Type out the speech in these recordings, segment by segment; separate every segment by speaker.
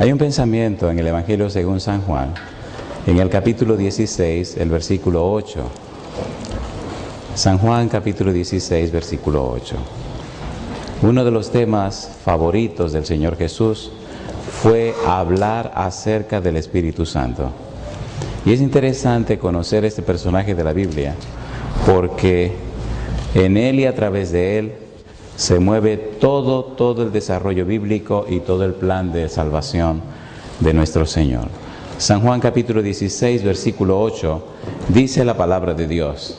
Speaker 1: Hay un pensamiento en el Evangelio según San Juan, en el capítulo 16, el versículo 8. San Juan capítulo 16, versículo 8. Uno de los temas favoritos del Señor Jesús fue hablar acerca del Espíritu Santo. Y es interesante conocer este personaje de la Biblia, porque en él y a través de él se mueve todo el desarrollo bíblico y todo el plan de salvación de nuestro Señor. San Juan capítulo 16, versículo 8, dice la palabra de Dios: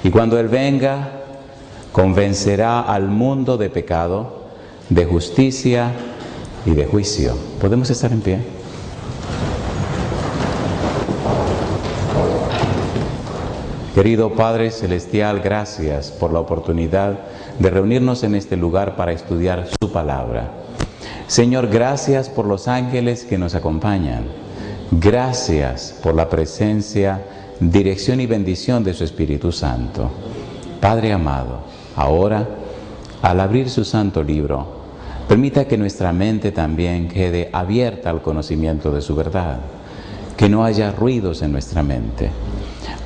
Speaker 1: y cuando Él venga, convencerá al mundo de pecado, de justicia y de juicio. ¿Podemos estar en pie? Querido Padre Celestial, gracias por la oportunidad de reunirnos en este lugar para estudiar su palabra. Señor, gracias por los ángeles que nos acompañan. Gracias por la presencia, dirección y bendición de su Espíritu Santo. Padre amado, ahora, al abrir su santo libro, permita que nuestra mente también quede abierta al conocimiento de su verdad, que no haya ruidos en nuestra mente.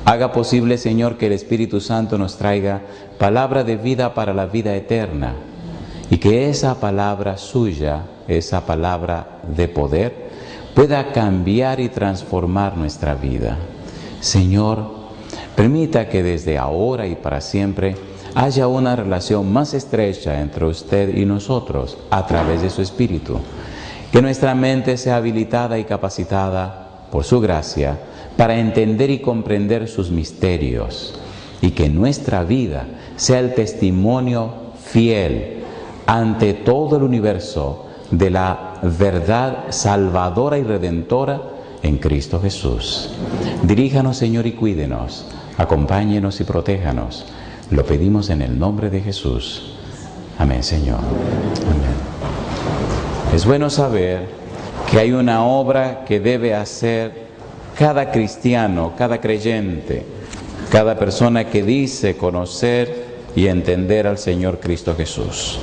Speaker 1: Haga posible, Señor, que el Espíritu Santo nos traiga palabra de vida para la vida eterna, y que esa palabra suya, esa palabra de poder, pueda cambiar y transformar nuestra vida. Señor, permita que desde ahora y para siempre haya una relación más estrecha entre usted y nosotros a través de su Espíritu. Que nuestra mente sea habilitada y capacitada por su gracia para entender y comprender sus misterios, y que nuestra vida sea el testimonio fiel ante todo el universo de la verdad salvadora y redentora en Cristo Jesús. Diríjanos, Señor, y cuídenos, acompáñenos y protéjanos. Lo pedimos en el nombre de Jesús. Amén, Señor. Amén. Es bueno saber que hay una obra que debe hacer cada cristiano, cada creyente, cada persona que dice conocer y entender al Señor Cristo Jesús.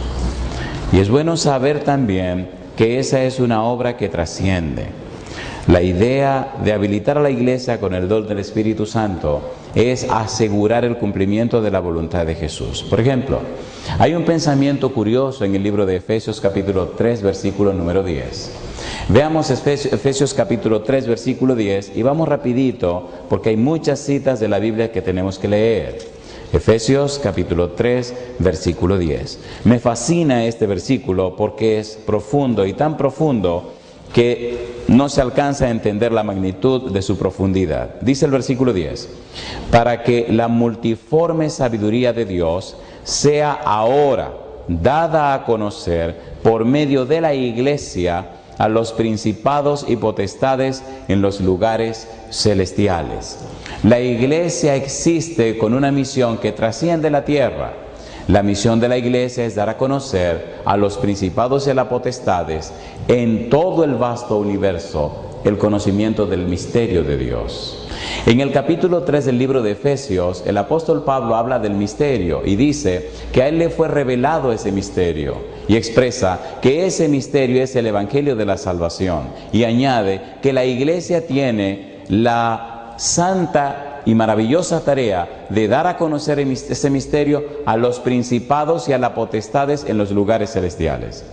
Speaker 1: Y es bueno saber también que esa es una obra que trasciende. La idea de habilitar a la iglesia con el don del Espíritu Santo es asegurar el cumplimiento de la voluntad de Jesús. Por ejemplo, hay un pensamiento curioso en el libro de Efesios capítulo 3, versículo número 10. Veamos Efesios capítulo 3, versículo 10, y vamos rapidito porque hay muchas citas de la Biblia que tenemos que leer. Efesios capítulo 3, versículo 10. Me fascina este versículo porque es profundo, y tan profundo que no se alcanza a entender la magnitud de su profundidad. Dice el versículo 10: para que la multiforme sabiduría de Dios sea ahora dada a conocer por medio de la iglesia a los principados y potestades en los lugares celestiales. La iglesia existe con una misión que trasciende la tierra. La misión de la iglesia es dar a conocer a los principados y a las potestades en todo el vasto universo el conocimiento del misterio de Dios. En el capítulo 3 del libro de Efesios, el apóstol Pablo habla del misterio y dice que a él le fue revelado ese misterio, y expresa que ese misterio es el evangelio de la salvación, y añade que la iglesia tiene la santa y maravillosa tarea de dar a conocer ese misterio a los principados y a las potestades en los lugares celestiales.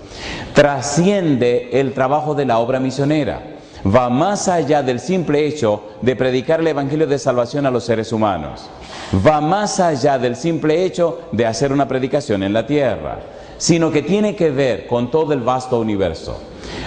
Speaker 1: Trasciende el trabajo de la obra misionera. Va más allá del simple hecho de predicar el evangelio de salvación a los seres humanos. Va más allá del simple hecho de hacer una predicación en la tierra, sino que tiene que ver con todo el vasto universo.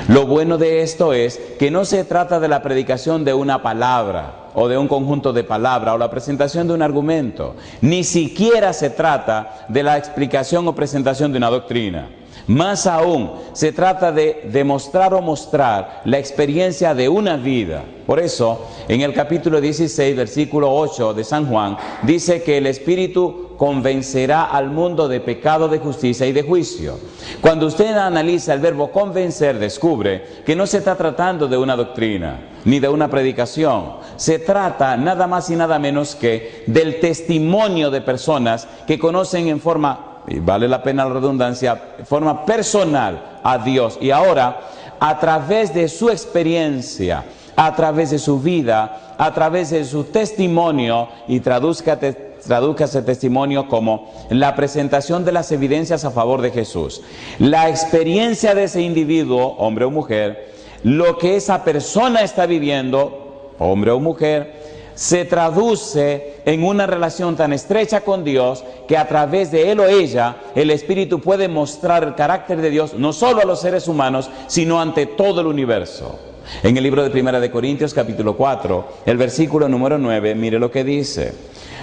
Speaker 1: Lo bueno de esto es que no se trata de la predicación de una palabra o de un conjunto de palabras o la presentación de un argumento. Ni siquiera se trata de la explicación o presentación de una doctrina. Más aún, se trata de demostrar o mostrar la experiencia de una vida. Por eso, en el capítulo 16, versículo 8 de San Juan, dice que el Espíritu convencerá al mundo de pecado, de justicia y de juicio. Cuando usted analiza el verbo convencer, descubre que no se está tratando de una doctrina, ni de una predicación. Se trata nada más y nada menos que del testimonio de personas que conocen en forma y vale la pena la redundancia, de forma personal a Dios. Y ahora, a través de su experiencia, a través de su vida, a través de su testimonio, y traduzca ese testimonio como la presentación de las evidencias a favor de Jesús. La experiencia de ese individuo, hombre o mujer, lo que esa persona está viviendo, hombre o mujer, se traduce en una relación tan estrecha con Dios que a través de él o ella el Espíritu puede mostrar el carácter de Dios no solo a los seres humanos, sino ante todo el universo. En el libro de Primera de Corintios capítulo 4, el versículo número 9, mire lo que dice: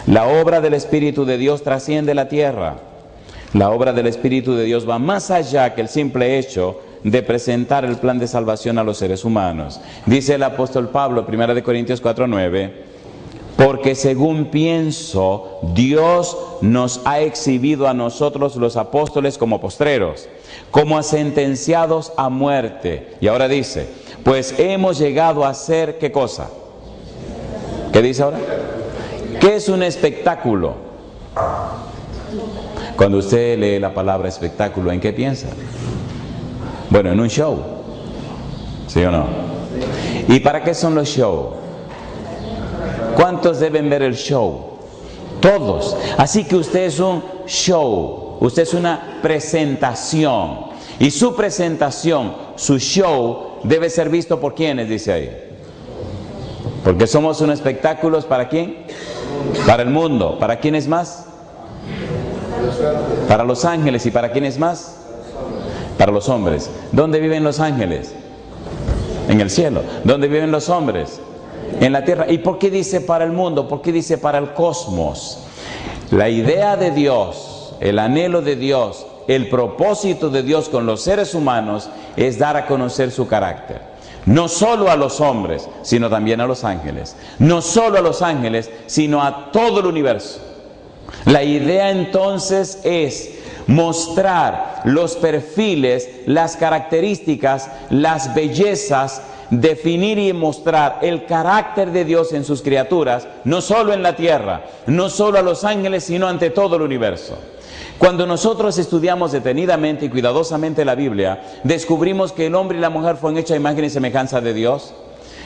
Speaker 1: la obra del Espíritu de Dios trasciende la tierra. La obra del Espíritu de Dios va más allá que el simple hecho de presentar el plan de salvación a los seres humanos. Dice el apóstol Pablo, 1 Corintios 4:9, porque según pienso, Dios nos ha exhibido a nosotros los apóstoles como postreros, como a sentenciados a muerte. Y ahora dice, pues hemos llegado a ser, ¿qué cosa? ¿Qué dice ahora? ¿Qué es un espectáculo? Cuando usted lee la palabra espectáculo, ¿en qué piensa? Bueno, en un show, ¿sí o no? ¿Y para qué son los shows? ¿Cuántos deben ver el show? Todos. Así que usted es un show, usted es una presentación. Y su presentación, su show, debe ser visto por ¿quiénes? Dice ahí. Porque somos un espectáculo, ¿para quién? Para el mundo. ¿Para quiénes más? Para los ángeles. ¿Y para quiénes más? Para los hombres. ¿Dónde viven los ángeles? En el cielo. ¿Dónde viven los hombres? En la tierra. ¿Y por qué dice para el mundo? ¿Por qué dice para el cosmos? La idea de Dios, el anhelo de Dios, el propósito de Dios con los seres humanos es dar a conocer su carácter. No solo a los hombres, sino también a los ángeles. No solo a los ángeles, sino a todo el universo. La idea entonces es mostrar los perfiles, las características, las bellezas, definir y mostrar el carácter de Dios en sus criaturas, no solo en la tierra, no solo a los ángeles, sino ante todo el universo. Cuando nosotros estudiamos detenidamente y cuidadosamente la Biblia, descubrimos que el hombre y la mujer fueron hechos a imagen y semejanza de Dios.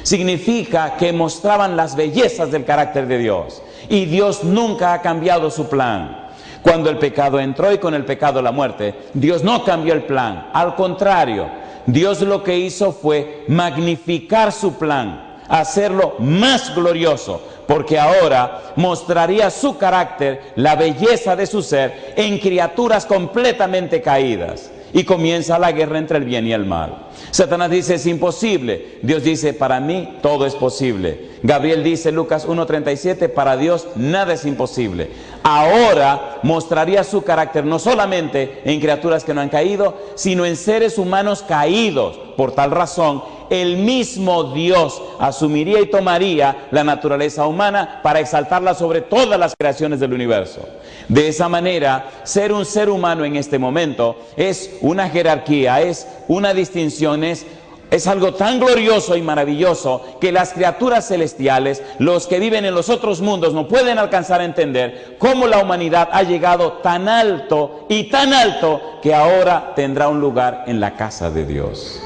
Speaker 1: Significa que mostraban las bellezas del carácter de Dios. Y Dios nunca ha cambiado su plan. Cuando el pecado entró y con el pecado la muerte, Dios no cambió el plan. Al contrario, Dios lo que hizo fue magnificar su plan, hacerlo más glorioso, porque ahora mostraría su carácter, la belleza de su ser, en criaturas completamente caídas. Y comienza la guerra entre el bien y el mal. Satanás dice, es imposible. Dios dice, para mí todo es posible. Gabriel dice, Lucas 1:37, para Dios nada es imposible. Ahora mostraría su carácter no solamente en criaturas que no han caído, sino en seres humanos caídos. Por tal razón, el mismo Dios asumiría y tomaría la naturaleza humana para exaltarla sobre todas las creaciones del universo. De esa manera, ser un ser humano en este momento es una jerarquía, es una distinción, es algo tan glorioso y maravilloso que las criaturas celestiales, los que viven en los otros mundos, no pueden alcanzar a entender cómo la humanidad ha llegado tan alto y tan alto que ahora tendrá un lugar en la casa de Dios.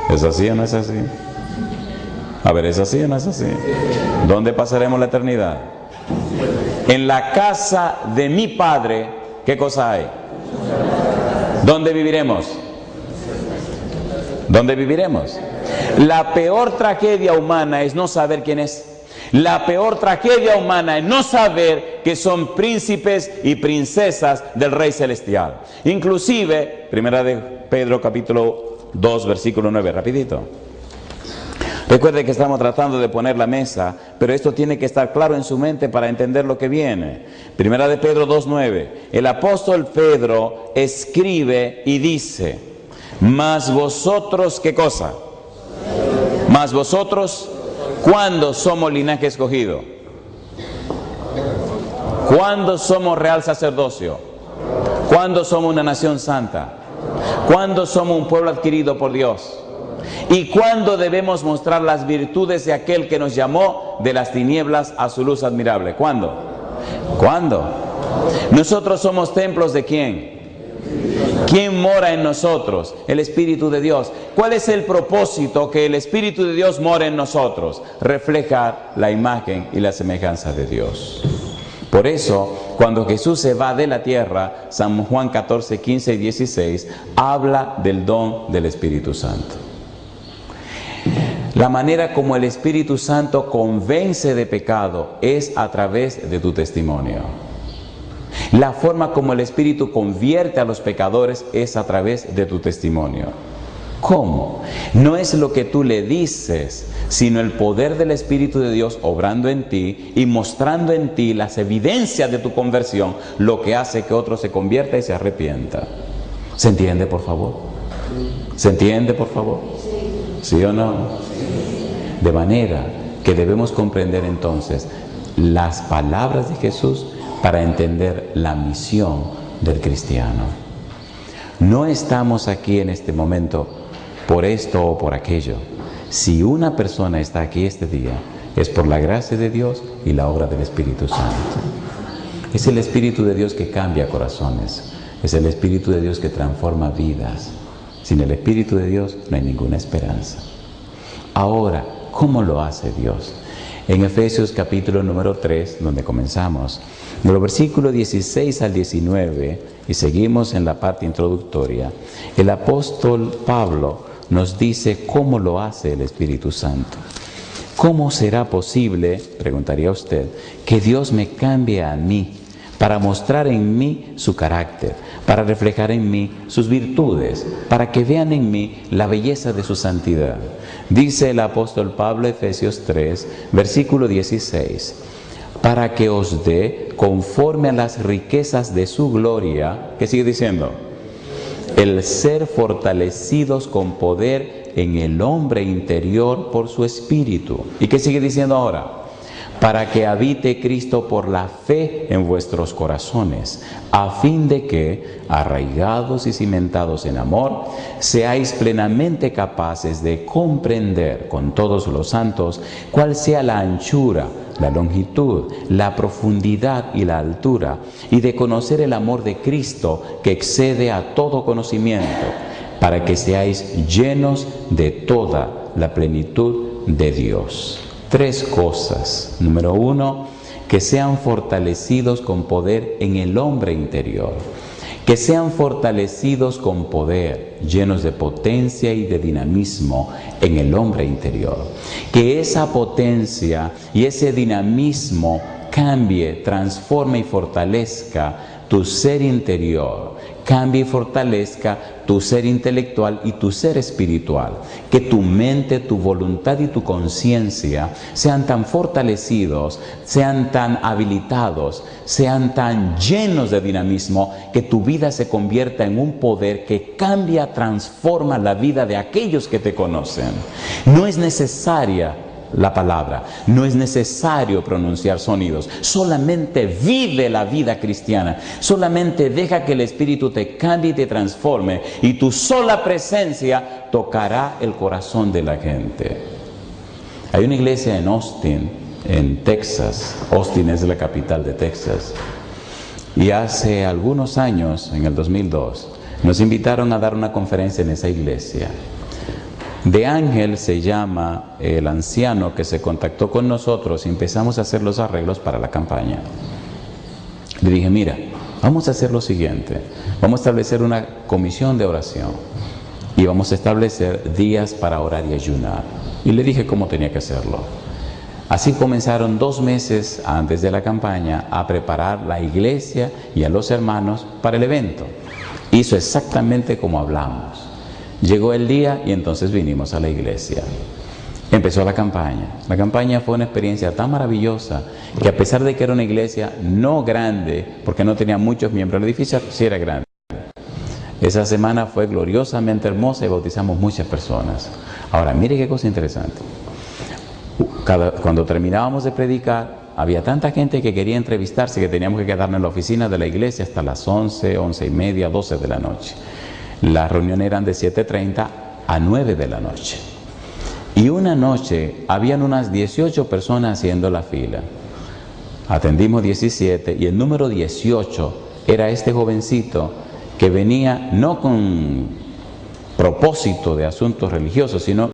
Speaker 1: ¿Es así o no es así? A ver, ¿es así o no es así? ¿Dónde pasaremos la eternidad? En la casa de mi Padre, ¿qué cosa hay? ¿Dónde viviremos? ¿Dónde viviremos? La peor tragedia humana es no saber quién es. La peor tragedia humana es no saber que son príncipes y princesas del Rey Celestial. Inclusive, 1 de Pedro capítulo 2, versículo 9, rapidito. Recuerde que estamos tratando de poner la mesa, pero esto tiene que estar claro en su mente para entender lo que viene. 1 de Pedro 2:9. El apóstol Pedro escribe y dice, mas vosotros, ¿qué cosa? Mas vosotros, ¿cuándo somos linaje escogido? ¿Cuándo somos real sacerdocio? ¿Cuándo somos una nación santa? ¿Cuándo somos un pueblo adquirido por Dios? ¿Y cuándo debemos mostrar las virtudes de aquel que nos llamó de las tinieblas a su luz admirable? ¿Cuándo? ¿Cuándo? Nosotros somos templos ¿de quién? ¿Quién mora en nosotros? El Espíritu de Dios. ¿Cuál es el propósito que el Espíritu de Dios mora en nosotros? Reflejar la imagen y la semejanza de Dios. Por eso, cuando Jesús se va de la tierra, San Juan 14, 15 y 16, habla del don del Espíritu Santo. La manera como el Espíritu Santo convence de pecado es a través de tu testimonio. La forma como el Espíritu convierte a los pecadores es a través de tu testimonio. ¿Cómo? No es lo que tú le dices, sino el poder del Espíritu de Dios obrando en ti y mostrando en ti las evidencias de tu conversión, lo que hace que otro se convierta y se arrepienta. ¿Se entiende, por favor? ¿Se entiende, por favor? ¿Sí o no? De manera que debemos comprender entonces las palabras de Jesús para entender la misión del cristiano. No estamos aquí en este momento por esto o por aquello. Si una persona está aquí este día, es por la gracia de Dios y la obra del Espíritu Santo. Es el Espíritu de Dios que cambia corazones. Es el Espíritu de Dios que transforma vidas. Sin el Espíritu de Dios no hay ninguna esperanza. Ahora, ¿cómo lo hace Dios? En Efesios capítulo número 3, donde comenzamos, de los versículos 16 al 19, y seguimos en la parte introductoria, el apóstol Pablo nos dice cómo lo hace el Espíritu Santo. ¿Cómo será posible, preguntaría usted, que Dios me cambie a mí para mostrar en mí su carácter, para reflejar en mí sus virtudes, para que vean en mí la belleza de su santidad? Dice el apóstol Pablo, Efesios 3, versículo 16, para que os dé conforme a las riquezas de su gloria. ¿Qué sigue diciendo? El ser fortalecidos con poder en el hombre interior por su Espíritu. ¿Y qué sigue diciendo ahora? Para que habite Cristo por la fe en vuestros corazones, a fin de que, arraigados y cimentados en amor, seáis plenamente capaces de comprender con todos los santos cuál sea la anchura, la longitud, la profundidad y la altura, y de conocer el amor de Cristo que excede a todo conocimiento, para que seáis llenos de toda la plenitud de Dios. 3 cosas. Número 1, que sean fortalecidos con poder en el hombre interior. Que sean fortalecidos con poder, llenos de potencia y de dinamismo en el hombre interior. Que esa potencia y ese dinamismo cambie, transforme y fortalezca tu ser interior. Cambie y fortalezca tu ser intelectual y tu ser espiritual. Que tu mente, tu voluntad y tu conciencia sean tan fortalecidos, sean tan habilitados, sean tan llenos de dinamismo, que tu vida se convierta en un poder que cambia, transforma la vida de aquellos que te conocen. No es necesaria la palabra, no es necesario pronunciar sonidos, solamente vive la vida cristiana, solamente deja que el Espíritu te cambie y te transforme, y tu sola presencia tocará el corazón de la gente. Hay una iglesia en Austin, en Texas. Austin es la capital de Texas, y hace algunos años, en el 2002, nos invitaron a dar una conferencia en esa iglesia. De Ángel se llama el anciano que se contactó con nosotros y empezamos a hacer los arreglos para la campaña. Le dije, mira, vamos a hacer lo siguiente, vamos a establecer una comisión de oración y vamos a establecer días para orar y ayunar. Y le dije cómo tenía que hacerlo. Así comenzaron 2 meses antes de la campaña a preparar la iglesia y a los hermanos para el evento. Hizo exactamente como hablamos. Llegó el día y entonces vinimos a la iglesia. Empezó la campaña. La campaña fue una experiencia tan maravillosa que, a pesar de que era una iglesia no grande, porque no tenía muchos miembros, el edificio sí era grande. Esa semana fue gloriosamente hermosa y bautizamos muchas personas. Ahora, mire qué cosa interesante. Cuando terminábamos de predicar, había tanta gente que quería entrevistarse que teníamos que quedarnos en la oficina de la iglesia hasta las 11, 11:30, 12 de la noche. Las reuniones eran de 7:30 a 9 de la noche. Y una noche habían unas 18 personas haciendo la fila. Atendimos 17 y el número 18 era este jovencito que venía no con propósito de asuntos religiosos, sino